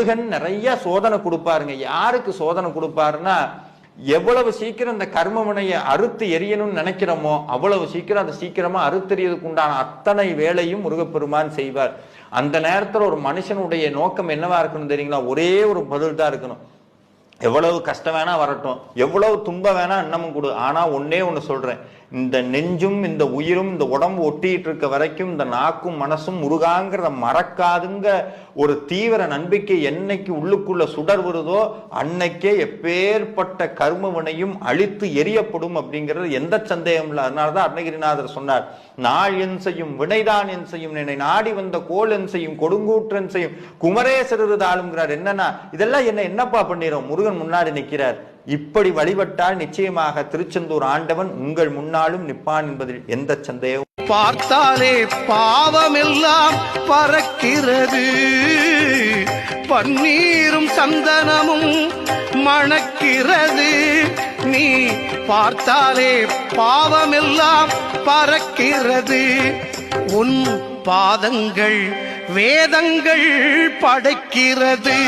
முருகன் நிறைய சோதனை கொடுப்பாருங்க. யாருக்கு சோதனை கொடுப்பாருன்னா, எவ்வளவு சீக்கிரம் இந்த கர்மவினையை அறுத்து எரியணும்னு நினைக்கிறோமோ அவ்வளவு சீக்கிரம் அதை சீக்கிரமா அறுத்தெறியதுக்கு உண்டான அத்தனை வேலையும் முருகப்பெருமான் செய்வார். அந்த நேரத்துல ஒரு மனுஷனுடைய நோக்கம் என்னவா இருக்கணும் தெரியுங்களா? ஒரே ஒரு பதில் தான் இருக்கணும். எவ்வளவு கஷ்டம் வேணா வரட்டும், எவ்வளவு துன்பம் வேணா இன்னமும் கொடு, ஆனா ஒன்னே ஒண்ணு சொல்றேன், இந்த நெஞ்சும் இந்த உயிரும் இந்த உடம்பு ஒட்டிட்டு இருக்க வரைக்கும் இந்த நாக்கும் மனசும் முருகாங்கிறத மறக்காதுங்க ஒரு தீவிர நம்பிக்கை என்னைக்கு உள்ளுக்குள்ள சுடர் வருதோ அன்னைக்கே எப்பேற்பட்ட கர்ம வினையும் அழித்து எரியப்படும் அப்படிங்கிறது எந்த சந்தேகம் இல்லை. அதனாலதான் அருணகிரிநாதர் சொன்னார், நாள் என் செய்யும் வினைதான் என் செய்யும், என்னை நாடி வந்த கோல் என் செய்யும் கொடுங்கூற்றன் செய்யும் குமரேசரது ஆளுங்கிறார். என்னன்னா இதெல்லாம் என்னப்பா பண்ணிரும்? முருகன் முன்னாடி நிற்கிறார். இப்படி வழிபட்டால் நிச்சயமாக திருச்செந்தூர் ஆண்டவன் உங்கள் முன்னாலும் நிற்பான் என்பதில் எந்த சந்தேகம். பார்த்தாலே பாவமெல்லாம் பறக்கிறது, பன்னீரும் சந்தனமும் மணக்கிறது. நீ பார்த்தாலே பாவமெல்லாம் பறக்கிறது, உன் பாதங்கள் வேதங்கள் படைக்கிறது.